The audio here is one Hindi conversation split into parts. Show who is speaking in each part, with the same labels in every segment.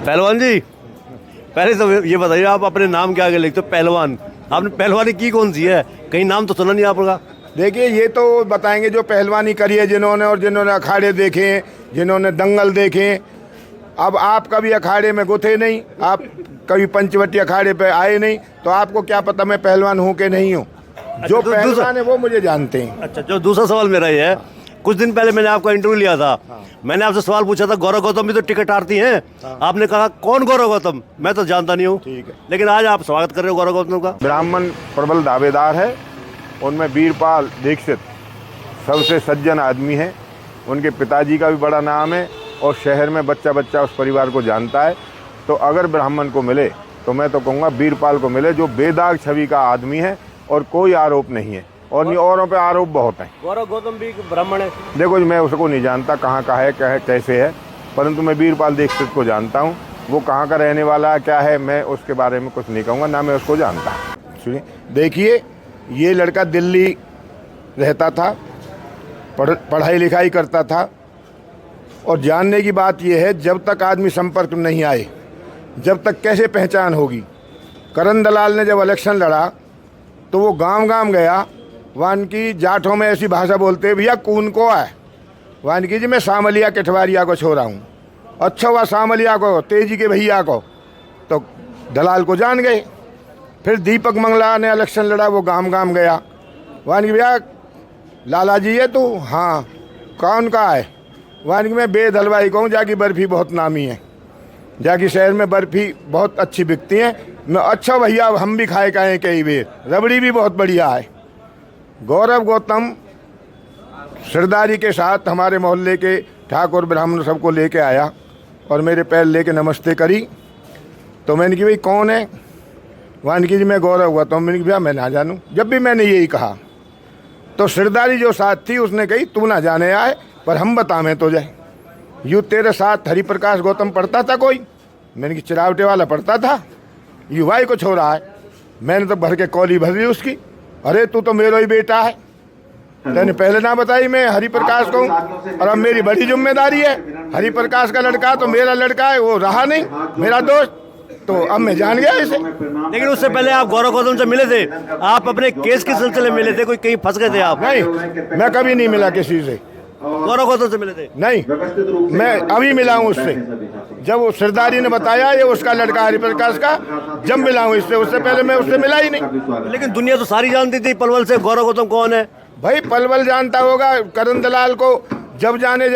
Speaker 1: पहलवान जी, पहले तो ये बताइए, आप अपने नाम के आगे लिखते हो पहलवान। आपने पहलवानी की कौन सी है? कहीं नाम तो सुना नहीं आपका।
Speaker 2: देखिए, ये तो बताएंगे जो पहलवानी करी है जिन्होंने, और जिन्होंने अखाड़े देखे हैं, जिन्होंने दंगल देखे हैं। अब आप कभी अखाड़े में गुथे नहीं, आप कभी पंचवटी अखाड़े पे आए नहीं, तो आपको क्या पता मैं पहलवान हूँ कि नहीं हूँ। जो पहलवान है वो मुझे जानते हैं।
Speaker 1: अच्छा, जो दूसरा सवाल मेरा ये है, कुछ दिन पहले मैंने आपका इंटरव्यू लिया था। मैंने आपसे सवाल पूछा था, गौरव गौतम भी तो टिकट आरती हैं। आपने कहा कौन गौरव गौतम? मैं तो जानता नहीं हूँ।
Speaker 2: ठीक है,
Speaker 1: लेकिन आज आप स्वागत कर रहे हो गौरव गौतम का।
Speaker 2: ब्राह्मण प्रबल दावेदार है, उनमें वीरपाल दीक्षित सबसे सज्जन आदमी है। उनके पिताजी का भी बड़ा नाम है और शहर में बच्चा बच्चा उस परिवार को जानता है। तो अगर ब्राह्मण को मिले तो मैं तो कहूँगा वीरपाल को मिले, जो बेदाग छवि का आदमी है और कोई आरोप नहीं है। और नहीं, औरों पे आरोप बहुत हैं।
Speaker 1: गौरव गौतम भी ब्राह्मण है।
Speaker 2: देखो जी, मैं उसको नहीं जानता कहाँ का है, क्या है, कैसे है, परंतु मैं वीरपाल दीक्षित को जानता हूँ। वो कहाँ का रहने वाला है, क्या है, मैं उसके बारे में कुछ नहीं कहूँगा, ना मैं उसको जानता। सुनिए, देखिए, ये लड़का दिल्ली रहता था, पढ़ाई लिखाई करता था। और जानने की बात यह है, जब तक आदमी संपर्क में नहीं आए, जब तक कैसे पहचान होगी। करण दलाल ने जब इलेक्शन लड़ा तो वो गांव गांव गया। वानकी जाठों में ऐसी भाषा बोलते, भैया कौन को है? वानकी जी, मैं सामलिया केठवारिया को छोड़ा हूँ। अच्छा हुआ सामलिया को, तेजी के भैया को, तो दलाल को जान गए। फिर दीपक मंगला ने इलेक्शन लड़ा, वो गांव गांव गया। वानकी, भैया लाला जी है तू? हाँ। कौन का है? वानकी, मैं बेद हलवाई कहूँ, जाकी बर्फ़ी बहुत नामी है, जाकी शहर में बर्फ़ी बहुत अच्छी बिकती है। मैं, अच्छा भैया हम भी खाए खाएँ कई बेर, रबड़ी भी बहुत बढ़िया है। गौरव गौतम सरदारी के साथ हमारे मोहल्ले के ठाकुर ब्राह्मण सबको लेके आया और मेरे पैर लेके नमस्ते करी। तो मैंने कहा, भाई कौन है? वानकी जी, मैं गौरव गौतम। मैंने कहा, भैया मैं ना जानूँ। जब भी मैंने यही कहा तो सरदारी जो साथ थी उसने कही, तू ना जाने आए पर हम बतावें तो जाए। यूँ तेरे साथ हरिप्रकाश गौतम पढ़ता था कोई? मैंने कहा, चिरावटे वाला पढ़ता था, युवाई को छोड़ा है। मैंने तो भर के कौली भर ली उसकी। अरे तू तो मेरा ही बेटा है, मैंने पहले ना बताई मैं हरिप्रकाश को, और अब मेरी बड़ी जिम्मेदारी है। हरिप्रकाश का लड़का तो मेरा लड़का है, वो रहा नहीं मेरा दोस्त, तो अब मैं जान गया इसे।
Speaker 1: लेकिन उससे पहले आप गौरव गौतम से मिले थे, आप अपने केस के सिलसिले में मिले थे, कोई कहीं फंस गए थे आप?
Speaker 2: नहीं, मैं कभी नहीं मिला किसी से।
Speaker 1: गौरव गौतम से मिले थे?
Speaker 2: नहीं, मैं अभी मिला हूँ उससे, जब वो सरदारी ने बताया ये उसका लड़का हरिप्रकाश का, जब मिला हूँ इससे। उससे पहले मैं उससे मिला ही नहीं।
Speaker 1: लेकिन दुनिया तो सारी जानती थी पलवल से गौरव गौतम कौन है।
Speaker 2: भाई पलवल जानता होगा, करण दलाल को जब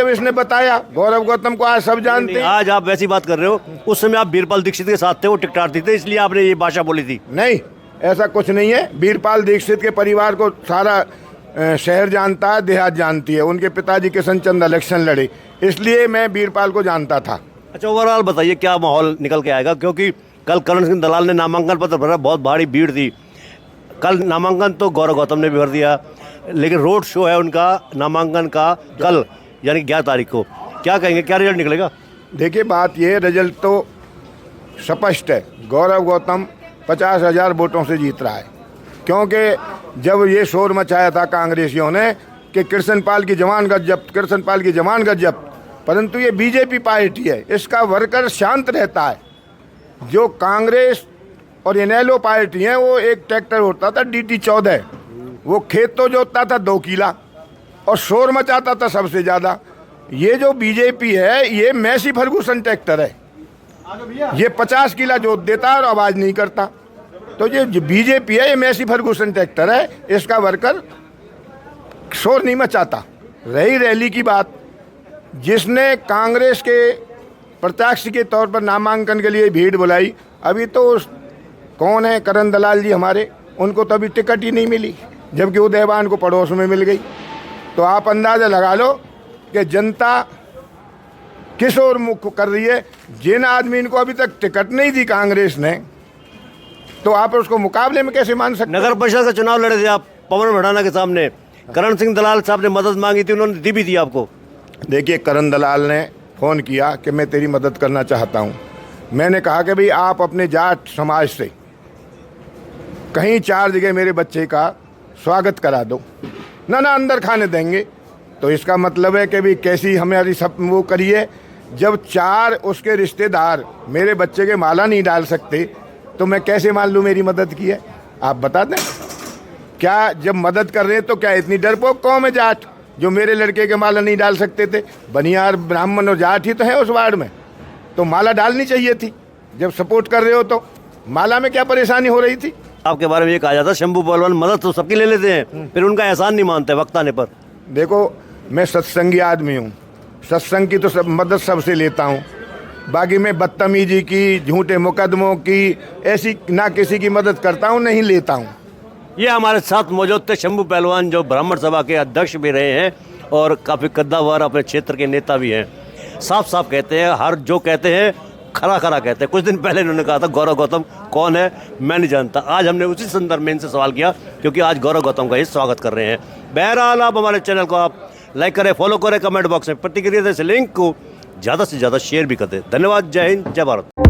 Speaker 2: इसने बताया, गौरव गौतम को आज सब जानते हैं।
Speaker 1: आज आप वैसी बात कर रहे हो, उस समय आप वीरपाल दीक्षित के साथ थे, वो टिकट आरती थे, इसलिए आपने ये भाषा बोली थी।
Speaker 2: नहीं, ऐसा कुछ नहीं है। वीरपाल दीक्षित के परिवार को सारा शहर जानता है, देहात जानती है। उनके पिताजी किशन चंद इलेक्शन लड़े, इसलिए मैं वीरपाल को जानता था।
Speaker 1: अच्छा, ओवरऑल बताइए क्या माहौल निकल के आएगा, क्योंकि कल करण सिंह दलाल ने नामांकन पत्र भरा, बहुत भारी भीड़ थी। कल नामांकन तो गौरव गौतम ने भी भर दिया, लेकिन रोड शो है उनका नामांकन का कल, यानी 11 तारीख को। क्या कहेंगे, क्या रिजल्ट निकलेगा?
Speaker 2: देखिए, बात ये, रिजल्ट तो स्पष्ट है। गौरव गौतम 50,000 वोटों से जीत रहा है, क्योंकि जब ये शोर मचाया था कांग्रेसियों ने कि कृष्णपाल की जमानत जब्त, कृष्णपाल की जमानत जब्त, परंतु ये बीजेपी पार्टी है, इसका वर्कर शांत रहता है। जो कांग्रेस और इनेलो पार्टी है, वो एक ट्रैक्टर होता था DT 14, वो खेत तो जोतता था 2 किला और शोर मचाता था सबसे ज़्यादा। ये जो बीजेपी है, ये मैसी फर्गूसन ट्रैक्टर है, ये 50 किला जोत देता है और आवाज़ नहीं करता। तो ये बीजेपी है, ये मैसी फर्गूसन ट्रैक्टर है, इसका वर्कर शोर नहीं मचाता। रही रैली की बात, जिसने कांग्रेस के प्रत्याशी के तौर पर नामांकन के लिए भीड़ बुलाई, अभी तो कौन है, करण दलाल जी हमारे, उनको तो अभी टिकट ही नहीं मिली, जबकि उदयवान को पड़ोस में मिल गई। तो आप अंदाज़ा लगा लो कि जनता किस ओर मुख कर रही है। जिन आदमी को अभी तक टिकट नहीं दी कांग्रेस ने, तो आप उसको मुकाबले में कैसे मान सकते?
Speaker 1: नगर परिषद का चुनाव लड़े थे आप पवन भड़ाना के सामने, करण सिंह दलाल साहब ने मदद मांगी थी, उन्होंने दी भी थी आपको।
Speaker 2: देखिए, करण दलाल ने फ़ोन किया कि मैं तेरी मदद करना चाहता हूँ। मैंने कहा कि भाई आप अपने जाट समाज से कहीं 4 जगह मेरे बच्चे का स्वागत करा दो। ना अंदर खाने देंगे। तो इसका मतलब है कि भाई कैसी हमारी सब वो करिए जब 4 उसके रिश्तेदार मेरे बच्चे के माला नहीं डाल सकते तो मैं कैसे मान लूँ मेरी मदद की है? आप बता दें। क्या जब मदद कर रहे हैं तो क्या इतनी डरपोक कौम है जाट जो मेरे लड़के के माला नहीं डाल सकते थे? बनियार ब्राह्मण और जाट ही तो है उस वार्ड में, तो माला डालनी चाहिए थी। जब सपोर्ट कर रहे हो तो माला में क्या परेशानी हो रही थी?
Speaker 1: आपके बारे में ये कहा जाता है शंभू पहलवान मदद तो सबकी ले लेते हैं, फिर उनका एहसान नहीं मानते वक्त आने पर।
Speaker 2: देखो, मैं सत्संगी आदमी हूँ, सत्संग की तो सब मदद सबसे लेता हूँ। बाकी मैं बदतमीजी की, झूठे मुकदमों की, ऐसी ना किसी की मदद करता हूँ, नहीं लेता हूँ।
Speaker 1: ये हमारे साथ मौजूद थे शंभू पहलवान, जो ब्राह्मण सभा के अध्यक्ष भी रहे हैं और काफ़ी कद्दावर अपने क्षेत्र के नेता भी हैं। साफ साफ कहते हैं, हर जो कहते हैं खरा खरा कहते हैं। कुछ दिन पहले इन्होंने कहा था गौरव गौतम कौन है मैं नहीं जानता। आज हमने उसी संदर्भ में इनसे सवाल किया, क्योंकि आज गौरव गौतम का ही स्वागत कर रहे हैं। बहरहाल आप हमारे चैनल को आप लाइक करें, फॉलो करें, कमेंट बॉक्स में प्रतिक्रिया दें, इस लिंक को ज़्यादा से ज़्यादा शेयर भी कर दें। धन्यवाद। जय हिंद, जय भारत।